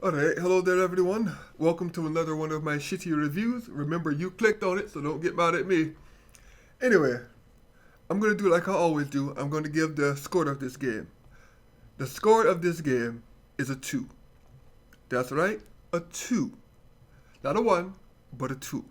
Alright, hello there everyone. Welcome to another one of my shitty reviews. Remember, you clicked on it, so don't get mad at me. Anyway, I'm gonna do like I always do. I'm gonna give the score of this game. The score of this game is a 2. That's right, a 2. Not a 1, but a 2.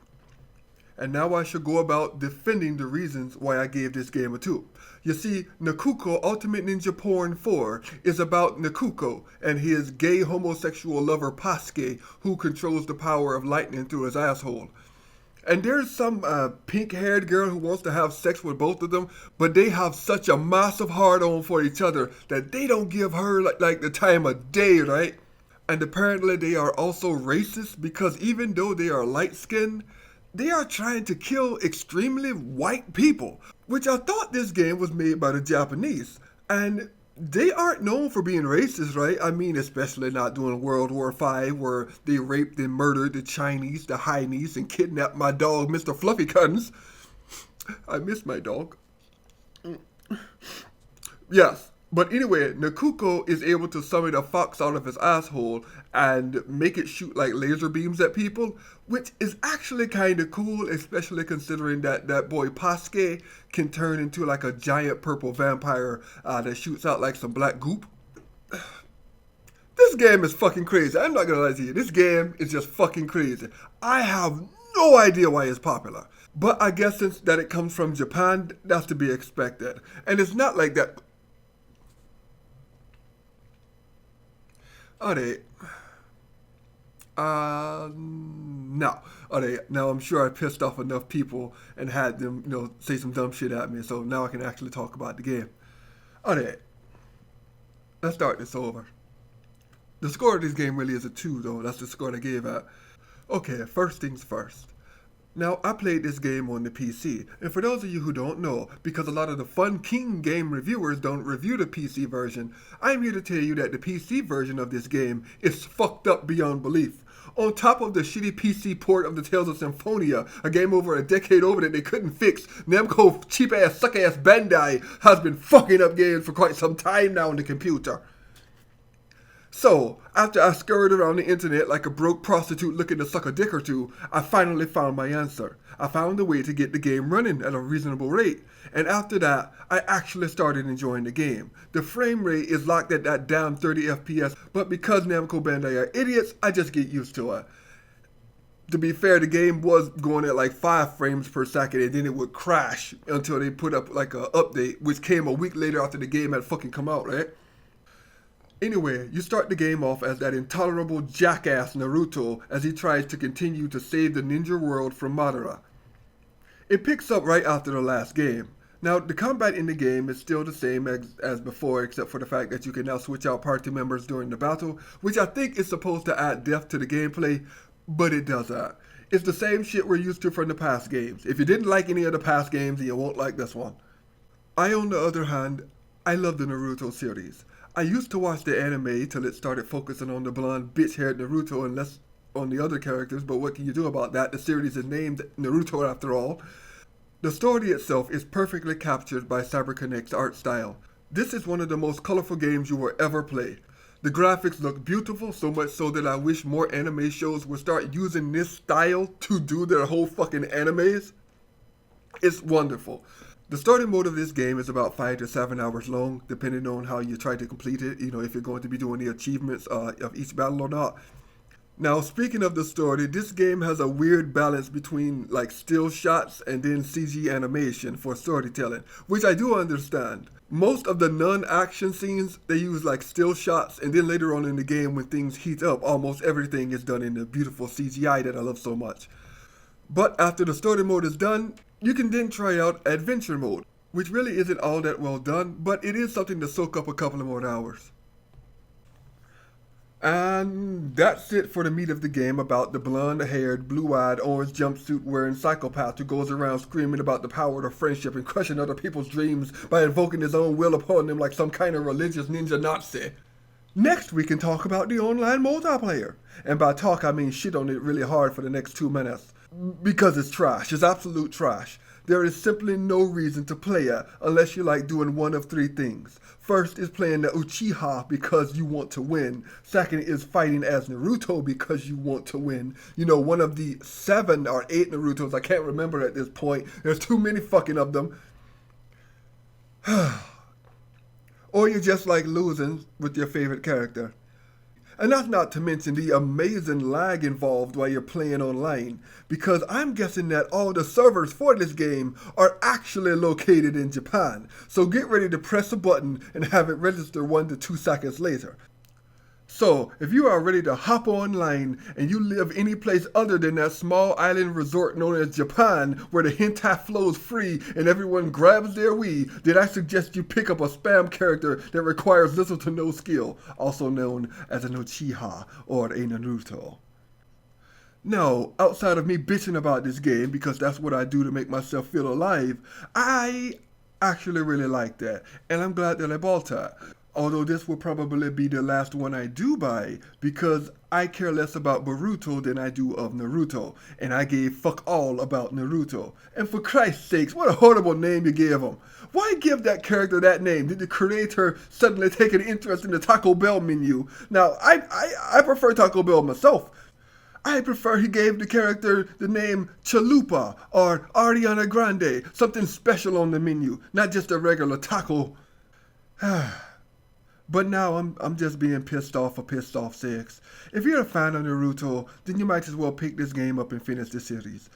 And now I should go about defending the reasons why I gave this game a 2. You see, Nakuko Ultimate Ninja Porn 4 is about Nakuko and his gay homosexual lover Pasuke, who controls the power of lightning through his asshole. And there's some pink-haired girl who wants to have sex with both of them, but they have such a massive hard-on for each other that they don't give her like the time of day, right? And apparently they are also racist because even though they are light-skinned, they are trying to kill extremely white people, which I thought this game was made by the Japanese. And they aren't known for being racist, right? I mean, especially not during World War V, where they raped and murdered the Chinese, the Chinese, and kidnapped my dog, Mr. Fluffycuns. I miss my dog. Yes. But anyway, Nakuko is able to summon a fox out of his asshole and make it shoot like laser beams at people, which is actually kind of cool, especially considering that boy Pasuke can turn into like a giant purple vampire that shoots out like some black goop. This game is fucking crazy. I'm not gonna lie to you. This game is just fucking crazy. I have no idea why it's popular. But I guess since that it comes from Japan, that's to be expected. And it's not like that. Alright. No. Alright, now I'm sure I pissed off enough people and had them, say some dumb shit at me, so now I can actually talk about the game. Alright. Let's start this over. The score of this game really is a 2, though. That's the score I gave it. Okay, first things first. Now, I played this game on the PC, and for those of you who don't know, because a lot of the Fun King game reviewers don't review the PC version, I'm here to tell you that the PC version of this game is fucked up beyond belief. On top of the shitty PC port of the Tales of Symphonia, a game over a decade over that they couldn't fix, Namco cheap-ass, suck-ass Bandai has been fucking up games for quite some time now on the computer. So, after I scurried around the internet like a broke prostitute looking to suck a dick or two, I finally found my answer. I found a way to get the game running at a reasonable rate, and after that, I actually started enjoying the game. The frame rate is locked at that damn 30 FPS, but because Namco Bandai are idiots, I just get used to it. To be fair, the game was going at like 5 frames per second, and then it would crash until they put up like an update, which came a week later after the game had fucking come out, right? Anyway, you start the game off as that intolerable jackass Naruto as he tries to continue to save the ninja world from Madara. It picks up right after the last game. Now, the combat in the game is still the same as before, except for the fact that you can now switch out party members during the battle, which I think is supposed to add depth to the gameplay, but it doesn't. It's the same shit we're used to from the past games. If you didn't like any of the past games, you won't like this one. On the other hand, I love the Naruto series. I used to watch the anime till it started focusing on the blonde bitch-haired Naruto and less on the other characters, but what can you do about that? The series is named Naruto after all. The story itself is perfectly captured by CyberConnect's art style. This is one of the most colorful games you will ever play. The graphics look beautiful, so much so that I wish more anime shows would start using this style to do their whole fucking animes. It's wonderful. The story mode of this game is about 5 to 7 hours long, depending on how you try to complete it, if you're going to be doing the achievements of each battle or not. Now, speaking of the story, this game has a weird balance between like still shots and then CG animation for storytelling, which I do understand. Most of the non-action scenes, they use like still shots, and then later on in the game when things heat up, almost everything is done in the beautiful CGI that I love so much. But after the story mode is done, you can then try out adventure mode, which really isn't all that well done, but it is something to soak up a couple of more hours. And that's it for the meat of the game about the blonde-haired, blue-eyed, orange jumpsuit-wearing psychopath who goes around screaming about the power of friendship and crushing other people's dreams by invoking his own will upon them like some kind of religious ninja Nazi. Next, we can talk about the online multiplayer. And by talk, I mean shit on it really hard for the next 2 minutes. Because it's trash. It's absolute trash. There is simply no reason to play it unless you like doing one of three things. First is playing the Uchiha because you want to win. Second is fighting as Naruto because you want to win. You know, one of the 7 or 8 Narutos, I can't remember at this point. There's too many fucking of them. Or you just like losing with your favorite character. And that's not to mention the amazing lag involved while you're playing online, because I'm guessing that all the servers for this game are actually located in Japan. So get ready to press a button and have it register 1 to 2 seconds later. So, if you are ready to hop online and you live any place other than that small island resort known as Japan where the hentai flows free and everyone grabs their wee, then I suggest you pick up a spam character that requires little to no skill, also known as an Uchiha or a Naruto. Now, outside of me bitching about this game, because that's what I do to make myself feel alive, I actually really like that, and I'm glad that I bought it. Although this will probably be the last one I do buy, because I care less about Boruto than I do of Naruto, and I gave fuck all about Naruto. And for Christ's sakes, what a horrible name you gave him. Why give that character that name? Did the creator suddenly take an interest in the Taco Bell menu? Now, I prefer Taco Bell myself. I prefer he gave the character the name Chalupa or Ariana Grande, something special on the menu, not just a regular taco. But now I'm just being pissed off for pissed off sakes. If you're a fan of Naruto, then you might as well pick this game up and finish the series.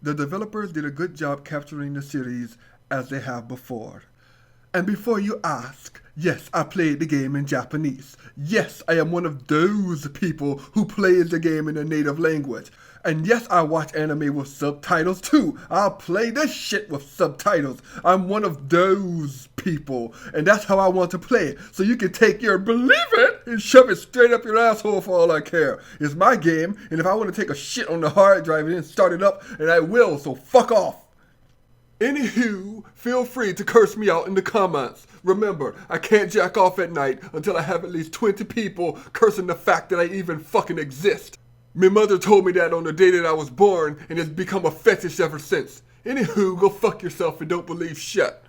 The developers did a good job capturing the series as they have before. And before you ask, yes, I played the game in Japanese. Yes, I am one of those people who plays the game in their native language. And yes, I watch anime with subtitles too. I'll play this shit with subtitles. I'm one of those people. And that's how I want to play it. So you can take your believe it and shove it straight up your asshole for all I care. It's my game, and if I want to take a shit on the hard drive and then start it up, and I will, so fuck off. Anywho, feel free to curse me out in the comments. Remember, I can't jack off at night until I have at least 20 people cursing the fact that I even fucking exist. My mother told me that on the day that I was born, and it's become a fetish ever since. Anywho, go fuck yourself and don't believe shit.